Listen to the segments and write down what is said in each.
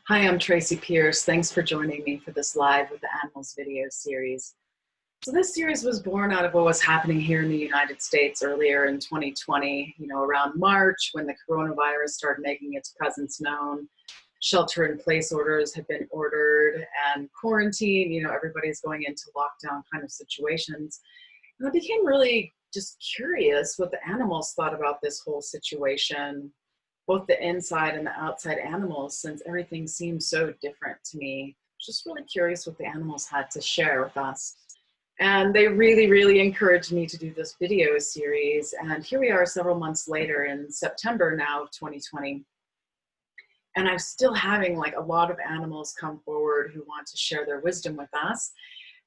Hi, I'm Tracy Pierce. Thanks for joining me for this Live with the Animals video series. So this series was born out of what was happening here in the United States earlier in 2020, around March when the coronavirus started making its presence known. Shelter-in-place orders had been ordered and quarantine, everybody's going into lockdown kind of situations. And I became really just curious what the animals thought about this whole situation, both the inside and the outside animals, since everything seems so different to me. Just really curious what the animals had to share with us. And they really, really encouraged me to do this video series. And here we are several months later in September now of 2020. And I'm still having like a lot of animals come forward who want to share their wisdom with us.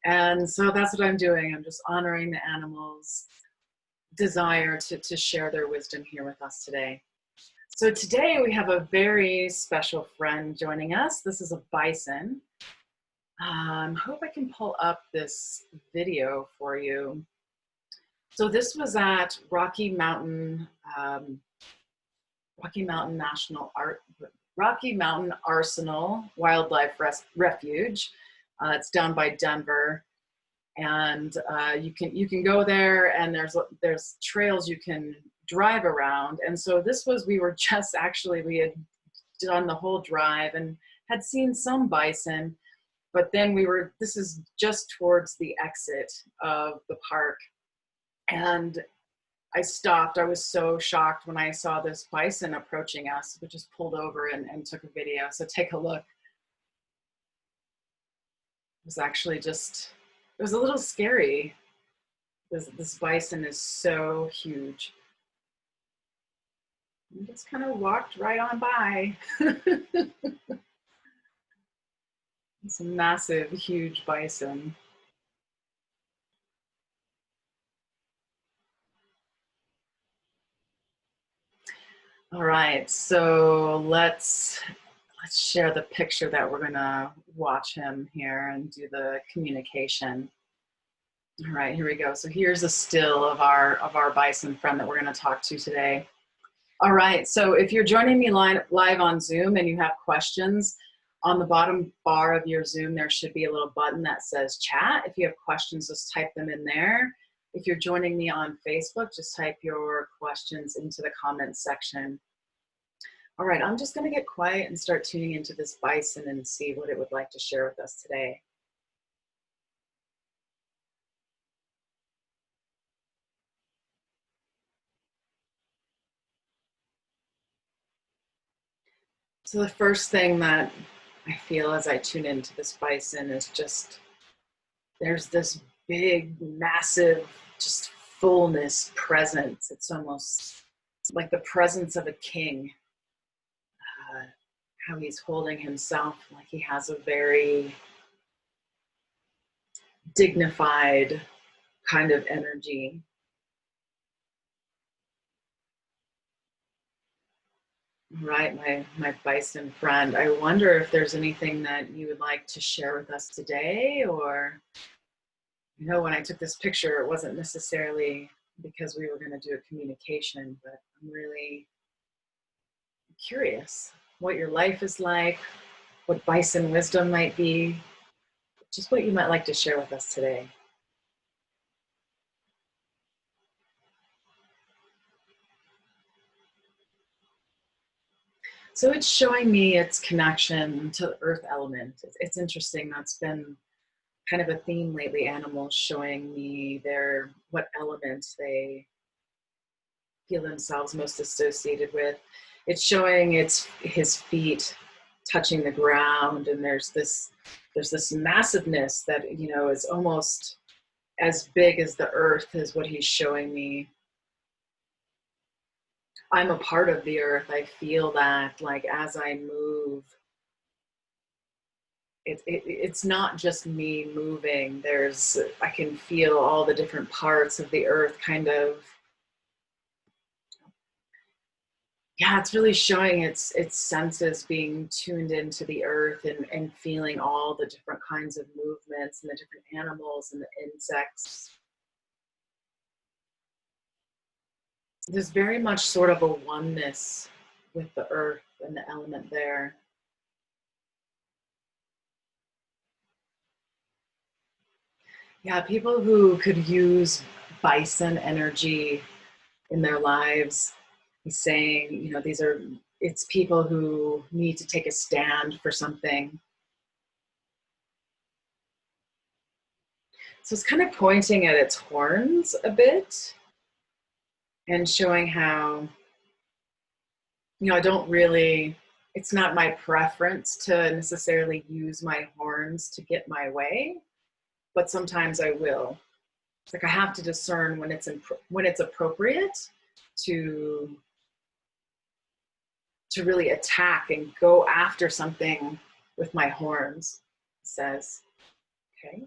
And so that's what I'm doing. I'm just honoring the animals' desire to share their wisdom here with us today. So today we have a very special friend joining us. This is a bison. Hope I can pull up this video for you. So this was at Rocky Mountain Arsenal Wildlife Refuge. It's down by Denver, and you can go there, and there's trails you can drive around. And so we had done the whole drive and had seen some bison, but then this is just towards the exit of the park. And I stopped. I was so shocked when I saw this bison approaching us. We just pulled over and took a video. So take a look. It was actually it was a little scary. This bison is so huge. We just kind of walked right on by. It's a massive, huge bison. All right, so let's share the picture that we're gonna watch him here and do the communication. All right, here we go. So here's a still of our bison friend that we're gonna talk to today. All right, so if you're joining me live on Zoom and you have questions, on the bottom bar of your Zoom, there should be a little button that says chat. If you have questions, just type them in there. If you're joining me on Facebook, just type your questions into the comments section. All right, I'm just gonna get quiet and start tuning into this bison and see what it would like to share with us today. So the first thing that I feel as I tune into this bison is just, there's this big, massive, just fullness presence. It's almost like the presence of a king. How he's holding himself, like he has a very dignified kind of energy. Right, my bison friend. I wonder if there's anything that you would like to share with us today, or, when I took this picture, it wasn't necessarily because we were going to do a communication, but I'm really curious what your life is like, what bison wisdom might be, just what you might like to share with us today. So it's showing me its connection to the earth element. It's interesting. That's been kind of a theme lately. Animals showing me what elements they feel themselves most associated with. It's showing his feet touching the ground, and there's this massiveness that is almost as big as the earth is what he's showing me. I'm a part of the earth. I feel that, like, as I move, it's not just me moving. I can feel all the different parts of the earth kind of, yeah, it's really showing its senses being tuned into the earth and feeling all the different kinds of movements and the different animals and the insects. There's very much sort of a oneness with the earth and the element there. Yeah, people who could use bison energy in their lives. He's saying, you know, it's people who need to take a stand for something. So it's kind of pointing at its horns a bit and showing how, you know, it's not my preference to necessarily use my horns to get my way, but sometimes I will. It's like I have to discern when it's appropriate to really attack and go after something with my horns, he says. Okay.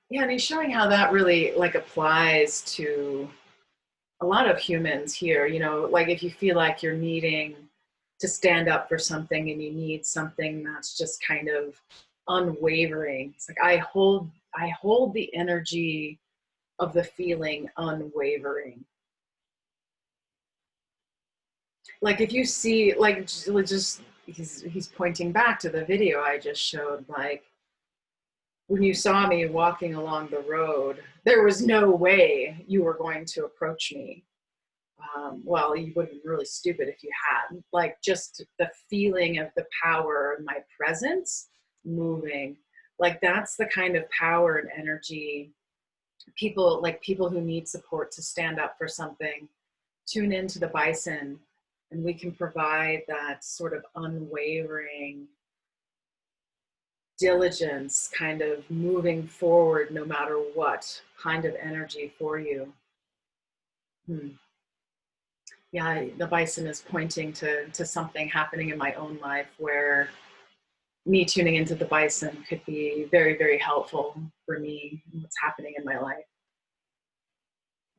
Yeah, and he's showing how that really like applies to a lot of humans here. You know, like if you feel like you're needing to stand up for something and you need something that's just kind of unwavering. It's like I hold the energy of the feeling unwavering. Like if you see like just he's pointing back to the video I just showed, like when you saw me walking along the road, there was no way you were going to approach me. Well, you would have been really stupid if you had. Like just the feeling of the power of my presence moving, like that's the kind of power and energy people who need support to stand up for something tune into the bison, and we can provide that sort of unwavering diligence, kind of moving forward no matter what kind of energy for you. Yeah, the bison is pointing to something happening in my own life where me tuning into the bison could be very, very helpful for me and what's happening in my life.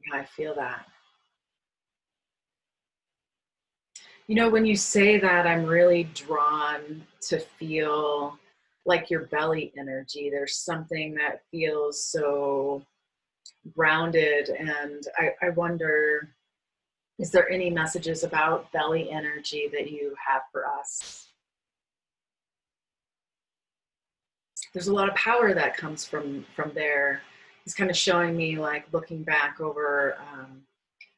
Yeah, I feel that. You know, when you say that, I'm really drawn to feel like your belly energy. There's something that feels so grounded. And I wonder, is there any messages about belly energy that you have for us? There's a lot of power that comes from there. He's kind of showing me, like looking back over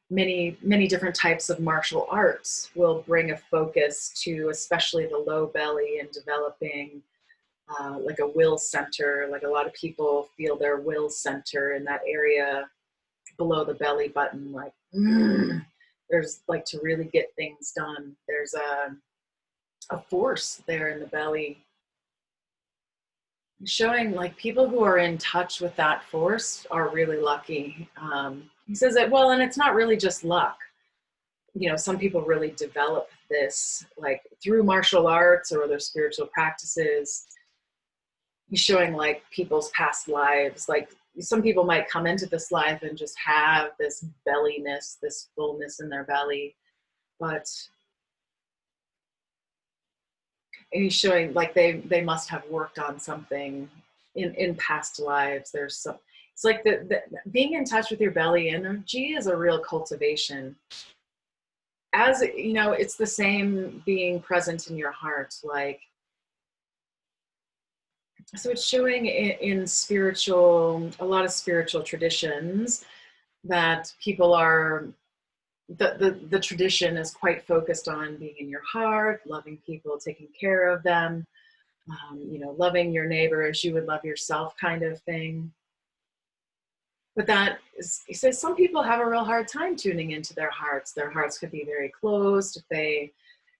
many different types of martial arts will bring a focus to especially the low belly and developing like a will center. Like a lot of people feel their will center in that area below the belly button, like there's like to really get things done, there's a force there in the belly, showing like people who are in touch with that force are really lucky. He says that, well, and it's not really just luck. You know, some people really develop this like through martial arts or their spiritual practices. He's showing like people's past lives. Like some people might come into this life and just have this belliness, this fullness in their belly. But and he's showing like they must have worked on something in past lives. There's some, it's like the being in touch with your belly energy is a real cultivation. As you know, it's the same being present in your heart. Like, so it's showing in spiritual, a lot of spiritual traditions that people are, the tradition is quite focused on being in your heart, loving people, taking care of them, you know, loving your neighbor as you would love yourself kind of thing. But that is, he says some people have a real hard time tuning into their hearts. Their hearts could be very closed if they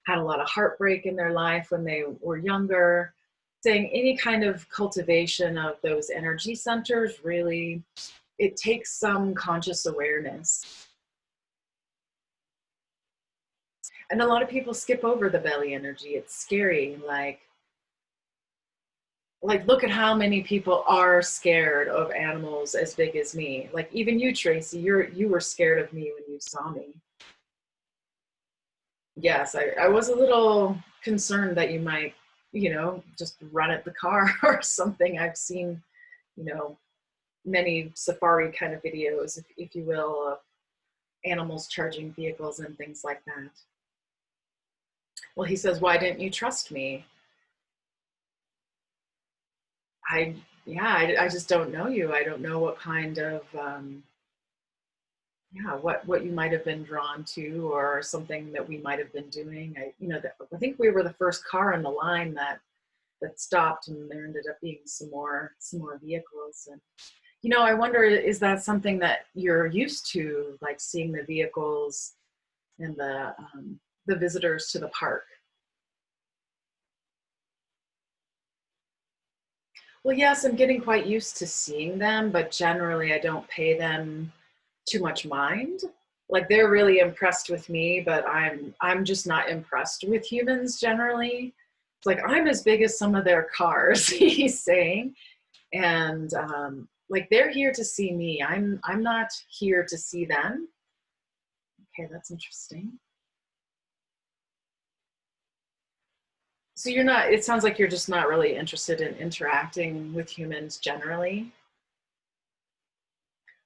had a lot of heartbreak in their life when they were younger. Saying any kind of cultivation of those energy centers, really, it takes some conscious awareness. And a lot of people skip over the belly energy. It's scary. Like look at how many people are scared of animals as big as me. Like even you, Tracy, you were scared of me when you saw me. Yes, I was a little concerned that you might, you know, just run at the car or something. I've seen, you know, many safari kind of videos, if you will, of animals charging vehicles and things like that. Well, he says, why didn't you trust me? I just don't know you. I don't know what kind of, what you might have been drawn to, or something that we might have been doing. I think we were the first car on the line that stopped, and there ended up being some more vehicles. And I wonder, is that something that you're used to, like seeing the vehicles and the visitors to the park? Well, yes, I'm getting quite used to seeing them, but generally I don't pay them too much mind. Like, they're really impressed with me, but I'm just not impressed with humans generally. It's like, I'm as big as some of their cars, he's saying. And like, they're here to see me. I'm not here to see them. Okay, that's interesting. So you're not, it sounds like you're just not really interested in interacting with humans generally.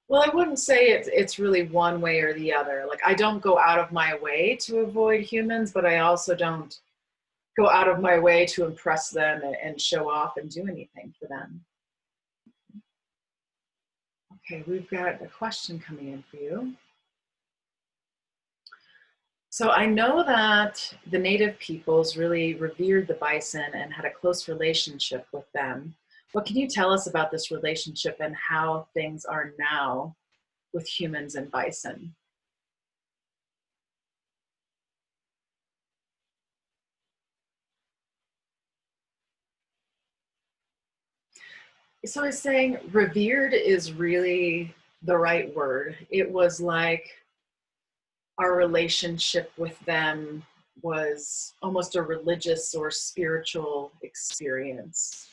Well, I wouldn't say it's really one way or the other. Like, I don't go out of my way to avoid humans, but I also don't go out of my way to impress them and show off and do anything for them. Okay, we've got a question coming in for you. So I know that the native peoples really revered the bison and had a close relationship with them. What can you tell us about this relationship and how things are now with humans and bison? So I was saying revered is really the right word. It was like our relationship with them was almost a religious or spiritual experience.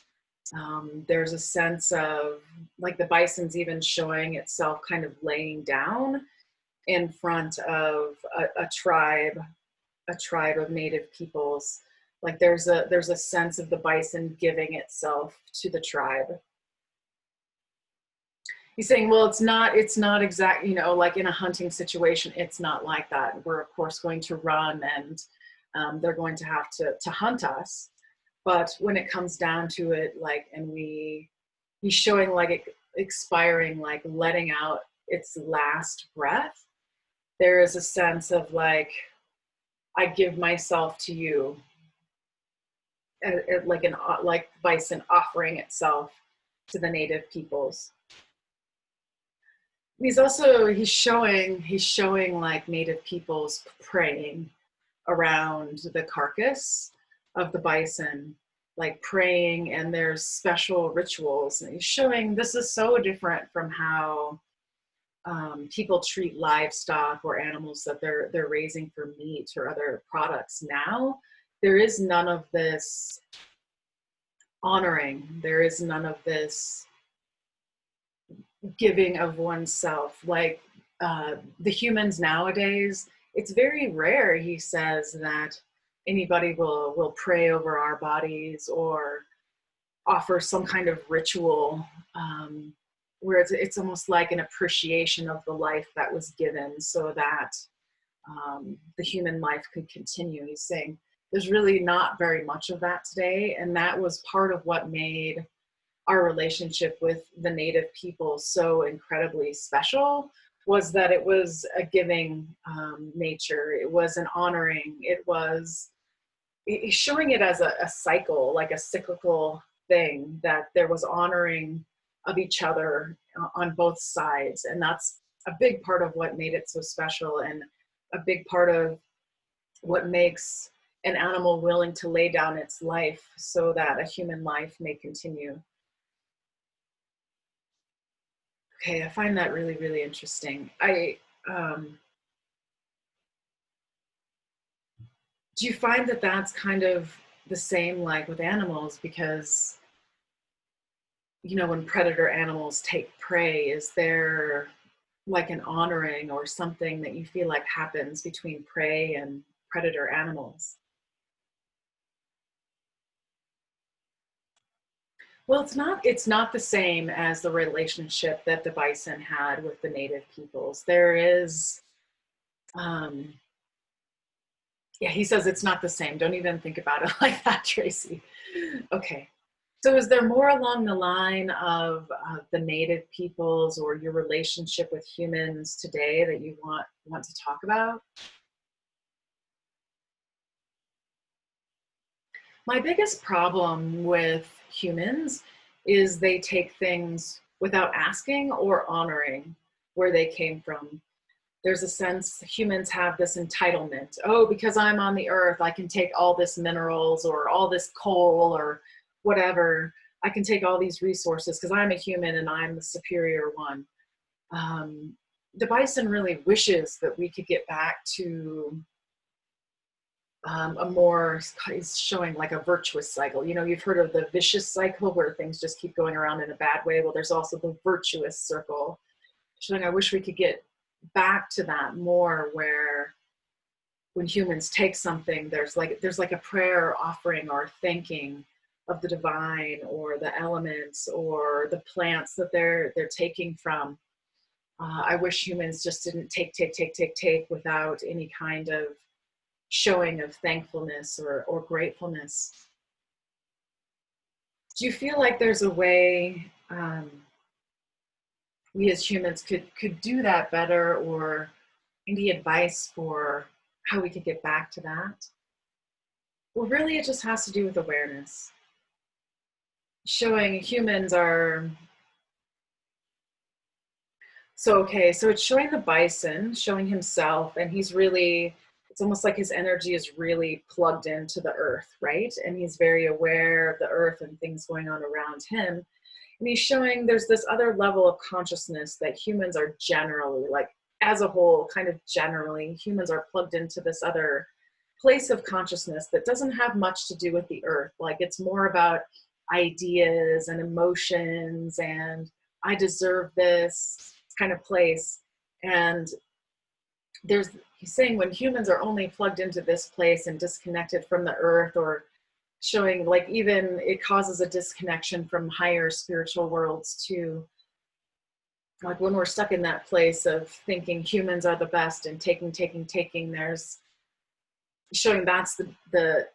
There's a sense of, like, the bison's even showing itself kind of laying down in front of a tribe of native peoples. Like, there's a sense of the bison giving itself to the tribe. He's saying, well, it's not exact, like in a hunting situation, it's not like that. We're of course going to run, and they're going to have to hunt us. But when it comes down to it, like, and he's showing like expiring, like letting out its last breath, there is a sense of like, I give myself to you, like bison offering itself to the native peoples. He's showing like native peoples praying around the carcass of the bison, like praying, and there's special rituals. And he's showing this is so different from how people treat livestock or animals that they're raising for meat or other products now. There is none of this honoring. There is none of this giving of oneself. Like, the humans nowadays, it's very rare, he says, that anybody will pray over our bodies or offer some kind of ritual, where it's almost like an appreciation of the life that was given so that the human life could continue. He's saying there's really not very much of that today, and that was part of what made our relationship with the native people so incredibly special, was that it was a giving nature. It was an honoring. It was showing it as a cycle, like a cyclical thing, that there was honoring of each other on both sides. And that's a big part of what made it so special, and a big part of what makes an animal willing to lay down its life so that a human life may continue. Okay, I find that really, really interesting. Do you find that that's kind of the same like with animals? Because, when predator animals take prey, is there like an honoring or something that you feel like happens between prey and predator animals? Well, it's not the same as the relationship that the bison had with the native peoples. There is, um, yeah, he says it's not the same. Don't even think about it like that, Tracy. Okay. So is there more along the line of the native peoples or your relationship with humans today that you want to talk about? My biggest problem with humans is they take things without asking or honoring where they came from. There's a sense humans have this entitlement. Oh, because I'm on the earth, I can take all this minerals or all this coal or whatever. I can take all these resources because I'm a human and I'm the superior one. The bison really wishes that we could get back to a more, is showing like a virtuous cycle. You know, you've heard of the vicious cycle where things just keep going around in a bad way. Well, there's also the virtuous circle. Showing I wish we could get back to that more, where when humans take something, there's like a prayer offering or thanking of the divine or the elements or the plants that they're taking from. I wish humans just didn't take without any kind of showing of thankfulness or gratefulness. Do you feel like there's a way we as humans could do that better, or any advice for how we could get back to that? Well, really, it just has to do with awareness. Showing humans are so okay. So it's showing the bison, showing himself, and he's really. It's almost like his energy is really plugged into the earth, right? And he's very aware of the earth and things going on around him. And he's showing there's this other level of consciousness that humans are generally, like as a whole, kind of generally, humans are plugged into this other place of consciousness that doesn't have much to do with the earth. Like it's more about ideas and emotions and I deserve this kind of place. And he's saying when humans are only plugged into this place and disconnected from the earth, or showing like even it causes a disconnection from higher spiritual worlds too. Like when we're stuck in that place of thinking humans are the best and taking, there's showing that's the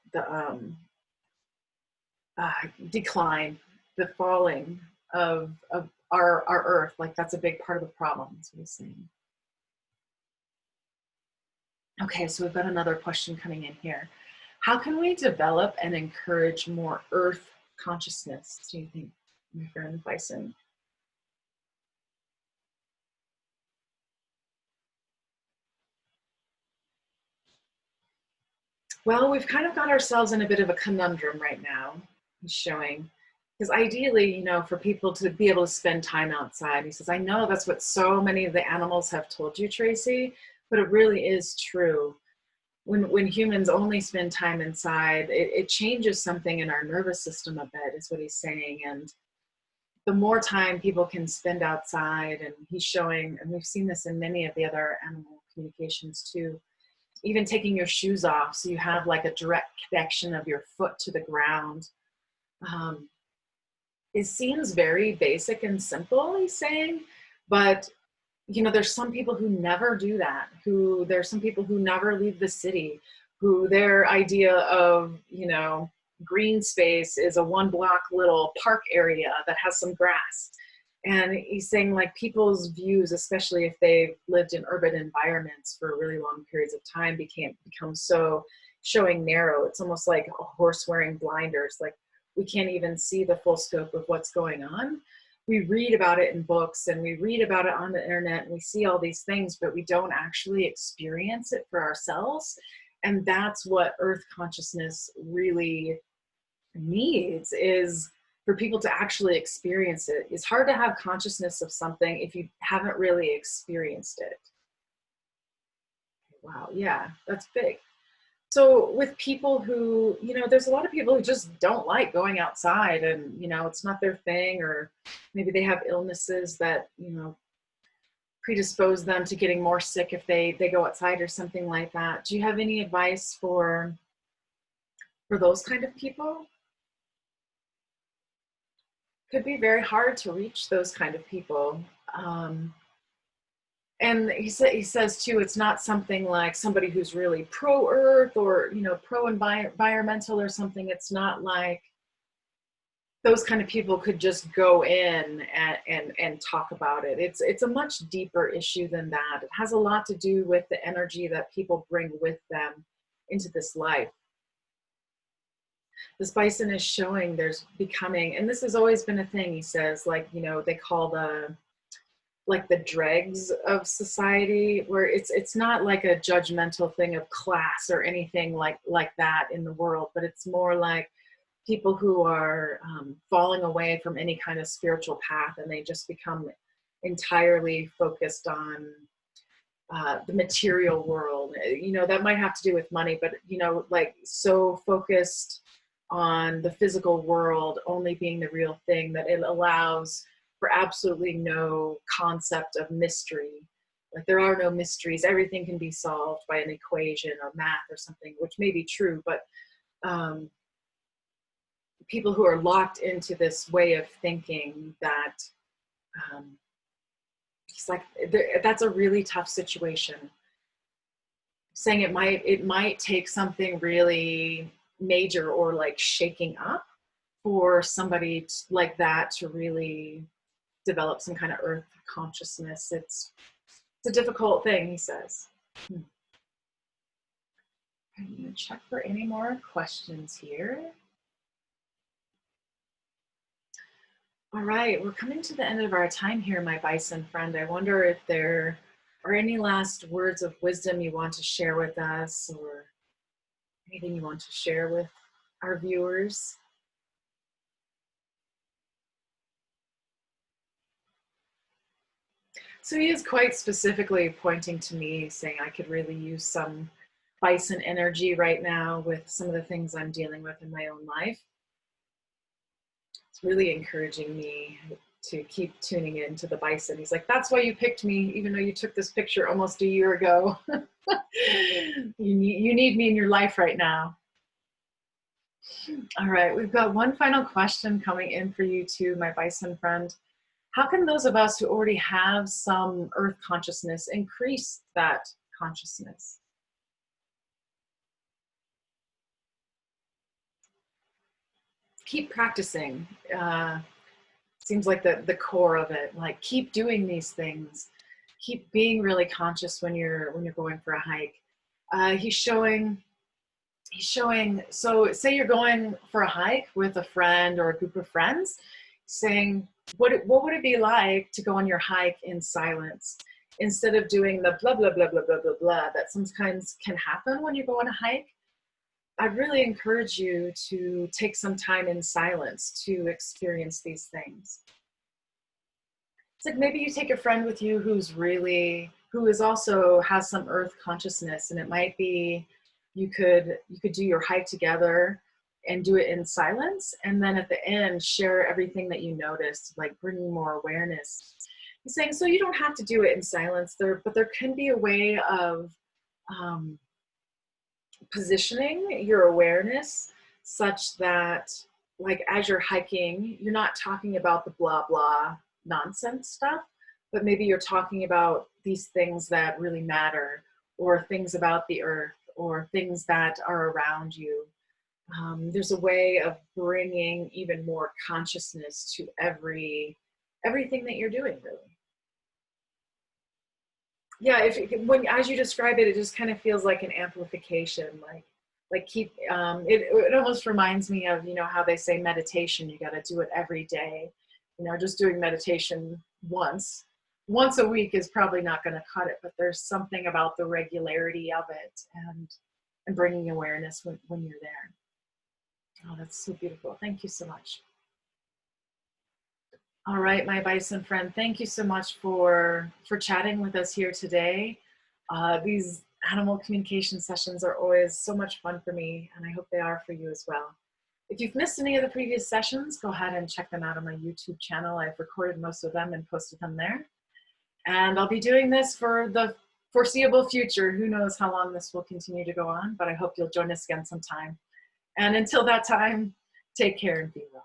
decline, the falling of our earth. Like that's a big part of the problem, that's what he's saying. Okay, so we've got another question coming in here. How can we develop and encourage more earth consciousness, do you think, my friend Bison? Well, we've kind of got ourselves in a bit of a conundrum right now, he's showing. Because ideally, you know, for people to be able to spend time outside, he says, I know that's what so many of the animals have told you, Tracy, but it really is true. When humans only spend time inside, it changes something in our nervous system a bit, is what he's saying. And the more time people can spend outside, and he's showing, and we've seen this in many of the other animal communications too, even taking your shoes off so you have like a direct connection of your foot to the ground. It seems very basic and simple, he's saying, but you know, there's some people who never do that, there's some people who never leave the city, who their idea of, you know, green space is a 1 block little park area that has some grass. And he's saying like people's views, especially if they've lived in urban environments for really long periods of time, become so showing narrow. It's almost like a horse wearing blinders. Like we can't even see the full scope of what's going on. We read about it in books and we read about it on the internet and we see all these things, but we don't actually experience it for ourselves. And that's what earth consciousness really needs, is for people to actually experience it. It's hard to have consciousness of something if you haven't really experienced it. Wow, yeah, that's big. So with people who, you know, there's a lot of people who just don't like going outside and, you know, it's not their thing, or maybe they have illnesses that, you know, predispose them to getting more sick if they go outside or something like that. Do you have any advice for those kind of people? Could be very hard to reach those kind of people. And he says too, it's not something like somebody who's really pro-earth or, you know, pro-environmental or something. It's not like those kind of people could just go in and talk about it. It's a much deeper issue than that. It has a lot to do with the energy that people bring with them into this life. This bison is showing there's becoming, and this has always been a thing, he says, like, you know, they call like the dregs of society, where it's not like a judgmental thing of class or anything like that in the world, but it's more like people who are falling away from any kind of spiritual path, and they just become entirely focused on the material world. You know, that might have to do with money, but, you know, like so focused on the physical world only being the real thing that it allows for absolutely no concept of mystery. Like there are no mysteries. Everything can be solved by an equation or math or something, which may be true, but people who are locked into this way of thinking that it's like that's a really tough situation. Saying it might take something really major or like shaking up for somebody like that to really develop some kind of earth consciousness. It's a difficult thing, he says. I'm going to check for any more questions here. All right, we're coming to the end of our time here, my bison friend. I wonder if there are any last words of wisdom you want to share with us, or anything you want to share with our viewers. So he is quite specifically pointing to me, saying I could really use some bison energy right now with some of the things I'm dealing with in my own life. It's really encouraging me to keep tuning into the bison. He's like, that's why you picked me, even though you took this picture almost a year ago. You need me in your life right now. All right, we've got one final question coming in for you too, my bison friend. How can those of us who already have some earth consciousness increase that consciousness? Keep practicing. Seems like the core of it. Like keep doing these things. Keep being really conscious when you're going for a hike. He's showing. So say you're going for a hike with a friend or a group of friends, saying, what would it be like to go on your hike in silence, instead of doing the blah blah blah blah blah blah blah that sometimes can happen when you go on a hike. I'd really encourage you to take some time in silence to experience these things. It's like maybe you take a friend with you who is also has some earth consciousness, and it might be you could do your hike together and do it in silence, and then at the end share everything that you noticed, like bringing more awareness. He's saying, so you don't have to do it in silence there, but there can be a way of positioning your awareness such that, like, as you're hiking, you're not talking about the blah blah nonsense stuff, but maybe you're talking about these things that really matter, or things about the earth, or things that are around you. There's a way of bringing even more consciousness to everything that you're doing, really. Yeah, as you describe it, it just kind of feels like an amplification, like keep it almost reminds me of, you know, how they say meditation, you got to do it every day. You know, just doing meditation once a week is probably not going to cut it, but there's something about the regularity of it and bringing awareness when you're there. Oh, that's so beautiful. Thank you so much. All right, my bison friend, thank you so much for chatting with us here today. These animal communication sessions are always so much fun for me, and I hope they are for you as well. If you've missed any of the previous sessions, go ahead and check them out on my YouTube channel. I've recorded most of them and posted them there. And I'll be doing this for the foreseeable future. Who knows how long this will continue to go on, but I hope you'll join us again sometime. And until that time, take care and be well.